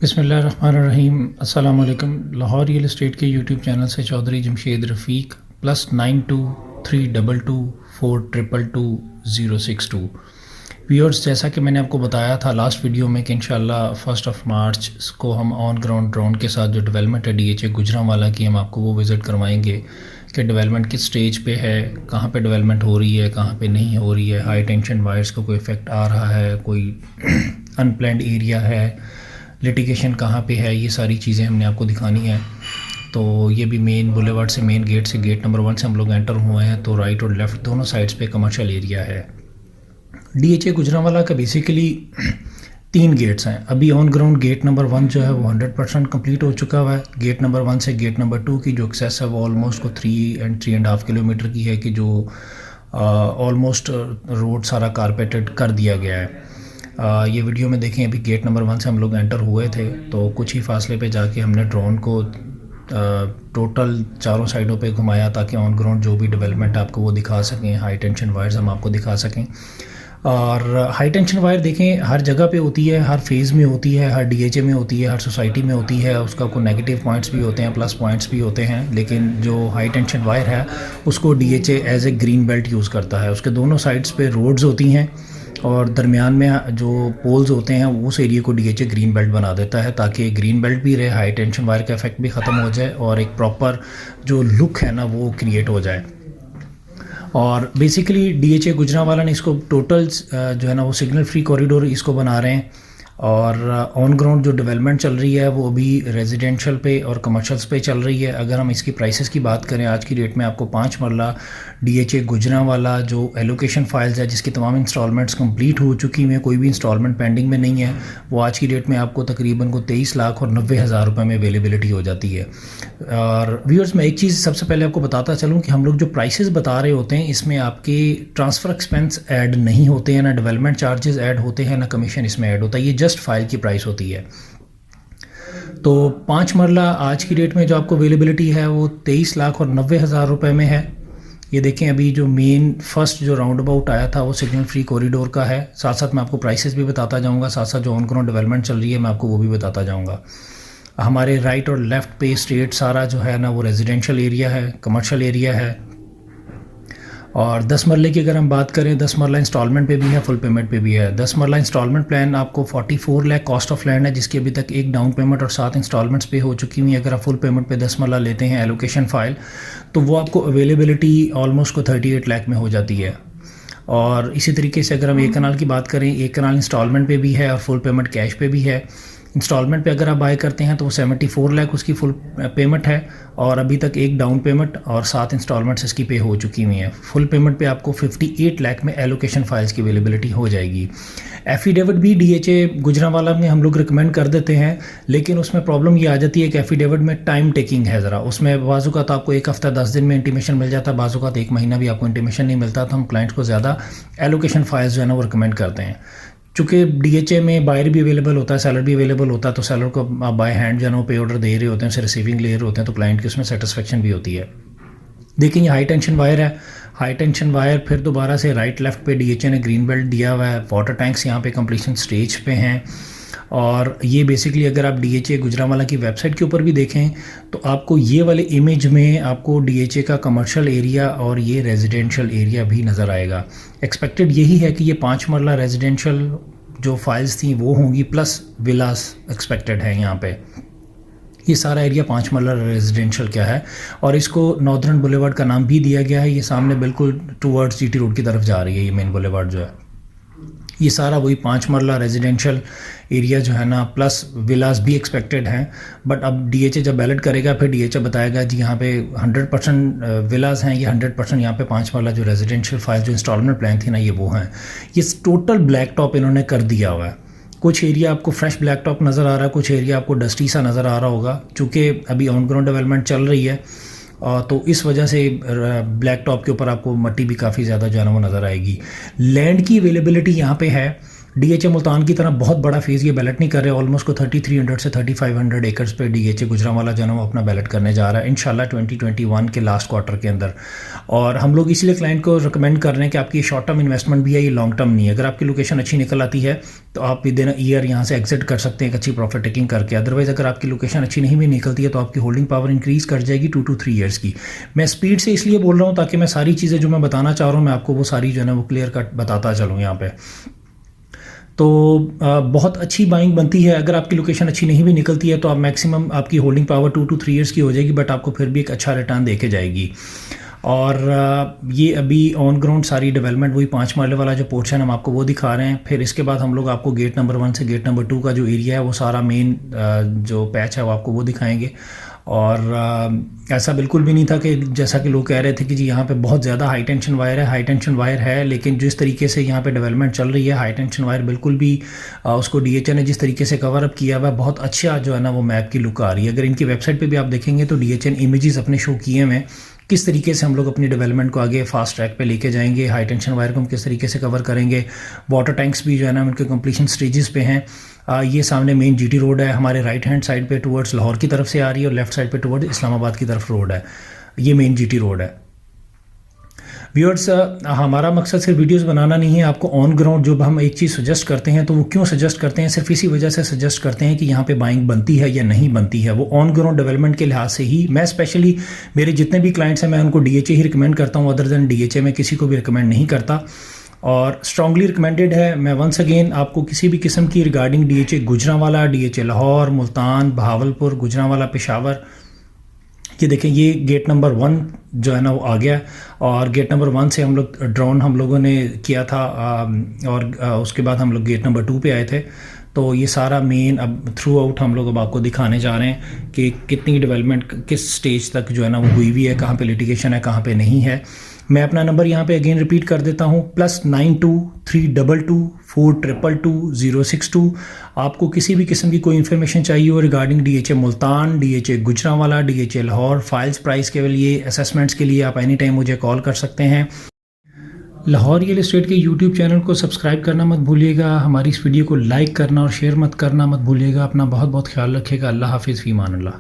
बिस्मिल्लाहिर्रहमानिर्रहीम। अस्सलाम वालेकुम। लाहौर रियल एस्टेट के यूट्यूब चैनल से चौधरी जमशेद रफ़ीक +9232222062 व्यूअर्स, जैसा कि मैंने आपको बताया था लास्ट वीडियो में कि इंशाल्लाह 1 मार्च को हम ऑन ग्राउंड ड्रोन के साथ जो डेवलपमेंट है DHA गुजरांवाला की, हम आपको वो विज़िट करवाएंगे कि डेवलपमेंट किस स्टेज पे है, कहाँ पे डेवलपमेंट हो रही है, कहाँ पे नहीं हो रही है, हाई टेंशन वायर्स का कोई इफ़ेक्ट आ रहा है, कोई अनप्लैन्ड एरिया है, लिटिगेशन कहाँ पे है, ये सारी चीज़ें हमने आपको दिखानी है। तो ये भी मेन बुलेवार्ड से, मेन गेट से, गेट नंबर 1 से हम लोग एंटर हुए हैं, तो राइट और लेफ़्ट दोनों साइड्स पे कमर्शियल एरिया है। DHA गुजरांवाला का बेसिकली 3 गेट्स हैं। अभी ऑन ग्राउंड गेट नंबर 1 जो है वो 100% कंप्लीट हो चुका हुआ है। गेट नंबर 1 से गेट नंबर 2 की जो एक्सेस है वो ऑलमोस्ट को 3.5 किलोमीटर की है कि जो ऑलमोस्ट रोड सारा कारपेटेड कर दिया गया है। ये वीडियो में देखें, अभी गेट नंबर 1 से हम लोग एंटर हुए थे, तो कुछ ही फासले पे जाके हमने ड्रोन को टोटल चारों साइडों पे घुमाया ताकि ऑन ग्राउंड जो भी डेवलपमेंट आपको वो दिखा सकें, हाई टेंशन वायर्स हम आपको दिखा सकें। और हाई टेंशन वायर देखें हर जगह पे होती है, हर फेज़ में होती है, हर DHA में होती है, हर सोसाइटी में होती है। उसका कोई नेगेटिव पॉइंट्स भी होते हैं, प्लस पॉइंट्स भी होते हैं, लेकिन जो हाई टेंशन वायर है उसको DHA as a green belt use करता है। उसके दोनों साइड्स पे रोड्स होती हैं और दरमियान में जो पोल्स होते हैं उस एरिया को DHA ग्रीन बेल्ट बना देता है ताकि ग्रीन बेल्ट भी रहे, हाई टेंशन वायर का इफेक्ट भी ख़त्म हो जाए और एक प्रॉपर जो लुक है ना वो क्रिएट हो जाए। और बेसिकली DHA गुजरांवाला ने इसको टोटल जो है ना वो सिग्नल फ्री कॉरिडोर इसको बना रहे हैं। और ऑन ग्राउंड जो डेवलपमेंट चल रही है वो अभी रेजिडेंशियल पे और कमर्शियल्स पे चल रही है। अगर हम इसकी प्राइसेस की बात करें आज की डेट में, आपको 5 मरला DHA गुजरांवाला जो एलोकेशन फाइल्स है जिसकी तमाम इंस्टॉलमेंट्स कंप्लीट हो चुकी हैं, कोई भी इंस्टॉलमेंट पेंडिंग में नहीं है, वो आज की डेट में आपको तकरीबन को 23,90,000 रुपये में अवेलेबिलिटी हो जाती है। और व्यूअर्स, मैं एक चीज़ सबसे पहले आपको बताता चलूँ कि हम लोग जो प्राइसेस बता रहे होते हैं इसमें आपके ट्रांसफ़र एक्सपेंस ऐड नहीं होते हैं, ना डेवलपमेंट चार्जेस ऐड होते हैं, ना कमीशन इसमें ऐड होता है। ये जस्ट फाइल की प्राइस होती है। तो 5 मरला आज की डेट में जो आपको अवेलेबिलिटी है वो 23,90,000 रुपये में है। ये देखें, अभी जो मेन फर्स्ट जो राउंड अबाउट आया था वो सिग्नल फ्री कॉरिडोर का है। साथ साथ मैं आपको प्राइसेस भी बताता जाऊंगा, साथ साथ जो ऑन ग्राउंड डेवलपमेंट चल रही है मैं आपको वो भी बताता जाऊंगा। हमारे राइट और लेफ़्ट पे स्ट्रेट सारा जो है ना वो रेजिडेंशियल एरिया है, कमर्शियल एरिया है। और 10 मरले की अगर हम बात करें, 10 मरला इंस्टॉलमेंट पे भी है, फुल पेमेंट पे भी है। 10 मरला इंस्टॉलमेंट प्लान आपको 44 लाख कॉस्ट ऑफ लैंड है जिसकी अभी तक एक डाउन पेमेंट और 7 इंस्टॉलमेंट्स पे हो चुकी हुई है। अगर आप फुल पेमेंट पे 10 मरला लेते हैं एलोकेशन फाइल तो वो आपको अवेलेबिलिटी ऑलमोस्ट को 38 लाख में हो जाती है। और इसी तरीके से अगर हम एक कनाल की बात करें, एक कनाल इंस्टॉलमेंट पे भी है और फुल पेमेंट कैश पे भी है। इंस्टॉलमेंट पे अगर आप बाय करते हैं तो वो 74 लाख उसकी फुल पेमेंट है और अभी तक एक डाउन पेमेंट और 7 इंस्टॉलमेंट्स इसकी पे हो चुकी हुई हैं। फुल पेमेंट पे आपको 58 लाख में एलोकेशन फाइल्स की अवेलेबिलिटी हो जाएगी। एफिडेविट भी DHA गुजरांवाला में हम लोग रिकमेंड कर देते हैं, लेकिन उसमें प्रॉब्लम ये आ जाती है कि एफिडेविट में टाइम टेकिंग है ज़रा। उसमें बाज़ू का तो आपको 1 हफ़्ता 10 दिन में इंटीमेशन मिल जाता है, बाज़ू का तो 1 महीना भी आपको इंटीमेशन नहीं मिलता। तो हम क्लाइंट्स को ज़्यादा एलोकेशन फाइल्स जो है ना वो रिकमेंड करते हैं। चूँकि DHA में बायर भी अवेलेबल होता है, सेलर भी अवेलेबल होता है, तो सेलर को आप बाय हैंड जो है ना वो पे ऑर्डर दे रहे होते हैं, उसे रिसीविंग ले रहे होते हैं, तो क्लाइंट की उसमें सेटिस्फेक्शन भी होती है। देखिए, ये हाई टेंशन वायर है। हाई टेंशन वायर फिर दोबारा से राइट लेफ्ट पे DHA ने ग्रीन बेल्ट दिया हुआ है। वाटर टैंक्स यहाँ पे कंप्लीशन स्टेज पे हैं। और ये बेसिकली अगर आप DHA गुजरांवाला की वेबसाइट के ऊपर भी देखें तो आपको ये वाले इमेज में आपको DHA का कमर्शियल एरिया और ये रेजिडेंशियल एरिया भी नज़र आएगा। एक्सपेक्टेड यही है कि ये 5 मरला रेजिडेंशियल जो फाइल्स थी वो होंगी, प्लस विलास एक्सपेक्टेड है यहाँ पे। ये सारा एरिया 5 मरला रेजिडेंशियल क्या है और इसको नॉर्दर्न बुलेवार्ड का नाम भी दिया गया है। ये सामने बिल्कुल टूवर्ड्स GT रोड की तरफ जा रही है ये मेन बुलेवार्ड जो है। ये सारा वही 5 मरला रेजिडेंशियल एरिया जो है ना, प्लस विलास भी एक्सपेक्टेड हैं। बट अब DHA जब बैलेट करेगा फिर DHA बताएगा जी यहाँ पे 100% विलास हैं, ये 100% यहाँ पे 5 मरला जो रेजिडेंशियल फाइल जो इंस्टॉलमेंट प्लान थी ना ये वो हैं। ये टोटल ब्लैक टॉप इन्होंने कर दिया हुआ है। कुछ एरिया आपको फ्रेश ब्लैक टॉप नज़र आ रहा है, कुछ एरिया आपको डस्टी सा नज़र आ रहा होगा। चूँकि अभी ऑन ग्राउंड डेवलपमेंट चल रही है तो इस वजह से ब्लैक टॉप के ऊपर आपको मट्टी भी काफ़ी ज़्यादा जो है ना वो नज़र आएगी। लैंड की अवेलेबिलिटी यहाँ पे है डीएचए मुल्तान की तरह बहुत बड़ा फेज़ ये बैलेट नहीं कर रहे, ऑलमोस्ट को 3300 से 3500 एकर्स पे डीएचए गुजरांवाला जो है वो अपना बैलेट करने जा रहा है इंशाल्लाह 2021 के लास्ट क्वार्टर के अंदर। और हम लोग इसलिए क्लाइंट को रिकमेंड कर रहे हैं कि आपकी शॉर्ट टर्म इन्वेस्टमेंट भी है, ये लॉन्ग टर्म नहीं है। अगर आपकी लोकेशन अच्छी निकल आती है तो आप विद इन ईयर यहाँ से एग्जिट कर सकते हैं एक अच्छी प्रॉफिट टेकिंग करके। अदरवाइज़ अगर आपकी लोकेशन अच्छी नहीं भी निकलती है तो आपकी होल्डिंग पावर इंक्रीज़ कर जाएगी 2 to 3 ईयर्स की। मैं स्पीड से इसलिए बोल रहा हूँ ताकि मैं सारी चीज़ें जो मैं बताना चाह रहा हूँ मैं आपको वो सारी जो है ना वो क्लियर कट बताता चलूँ यहाँ पे। तो बहुत अच्छी बाइंग बनती है। अगर आपकी लोकेशन अच्छी नहीं भी निकलती है तो आप मैक्सिमम आपकी होल्डिंग पावर 2 to 3 ईयर्स की हो जाएगी, बट आपको फिर भी एक अच्छा रिटर्न देके जाएगी। और ये अभी ऑन ग्राउंड सारी डेवलपमेंट वही 5 मरले वाला जो पोर्शन हम आपको वो दिखा रहे हैं। फिर इसके बाद हम लोग आपको गेट नंबर 1 से गेट नंबर 2 का जो एरिया है वो सारा मेन जो पैच है वो आपको वो दिखाएंगे। और ऐसा बिल्कुल भी नहीं था कि जैसा कि लोग कह रहे थे कि जी यहाँ पे बहुत ज़्यादा हाई टेंशन वायर है। हाई टेंशन वायर है, लेकिन जिस तरीके से यहाँ पे डेवलपमेंट चल रही है हाई टेंशन वायर बिल्कुल भी उसको डीएचए ने जिस तरीके से कवर अप किया हुआ बहुत अच्छा जो है ना वो मैप की लुक आ रही है। अगर इनकी वेबसाइट पे भी आप देखेंगे तो डीएचए ने इमेजेस अपने शो किए हुए हैं किस तरीके से हम लोग अपनी डेवलपमेंट को आगे फास्ट ट्रैक पे लेके जाएंगे, हाई टेंशन वायर को हम किस तरीके से कवर करेंगे। वाटर टैंक्स भी जो है ना उनके कंप्लीशन स्टेजेस पे हैं। ये सामने मेन जीटी रोड है, हमारे राइट हैंड साइड पे टुवर्ड्स लाहौर की तरफ से आ रही है और लेफ्ट साइड पे टुवर्ड्स इस्लामाबाद की तरफ रोड है। ये मेन जीटी रोड है। व्यूअर्स, हमारा मकसद सिर्फ वीडियोस बनाना नहीं है, आपको ऑन ग्राउंड जब हम एक चीज़ सजेस्ट करते हैं तो वो क्यों सजेस्ट करते हैं, सिर्फ इसी वजह से सजेस्ट करते हैं कि यहाँ पे बाइंग बनती है या नहीं बनती है। वो ऑन ग्राउंड डेवलपमेंट के लिहाज से ही मैं स्पेशली मेरे जितने भी क्लाइंट्स हैं मैं उनको डीएचए ही रिकमेंड करता हूँ, अदर देन डीएचए में किसी को भी रिकमेंड नहीं करता और स्ट्रांगली रिकमेंडेड है। मैं वंस अगेन आपको किसी भी किस्म की regarding DHA Gujranwala, DHA Lahore, Multan, Bahawalpur, Gujranwala, Peshawar, ये देखें ये गेट नंबर 1 जो है ना वो आ गया और गेट नंबर 1 से हम लोग ड्रोन हम लोगों ने किया था और उसके बाद हम लोग गेट नंबर 2 पे आए थे। तो ये सारा मेन अब थ्रू आउट हम लोग अब आपको दिखाने जा रहे हैं कि कितनी डेवलपमेंट किस स्टेज तक जो है ना वो हुई हुई है, कहाँ पे लिटिगेशन है, कहाँ पे नहीं है। मैं अपना नंबर यहाँ पे अगेन रिपीट कर देता हूँ, +9232224062। आपको किसी भी किस्म की कोई इन्फॉर्मेशन चाहिए हो regarding DHA Multan, DHA Gujranwala, DHA Lahore, files price के लिए, असेसमेंट्स के लिए आप एनी टाइम मुझे कॉल कर सकते हैं। लाहौर रियल एस्टेट के यूट्यूब चैनल को सब्सक्राइब करना मत भूलिएगा, हमारी इस वीडियो को लाइक करना और शेयर मत करना मत भूलिएगा। अपना बहुत बहुत ख्याल रखिएगा। अल्लाह हाफिज़, फ़ी अमान अल्लाह।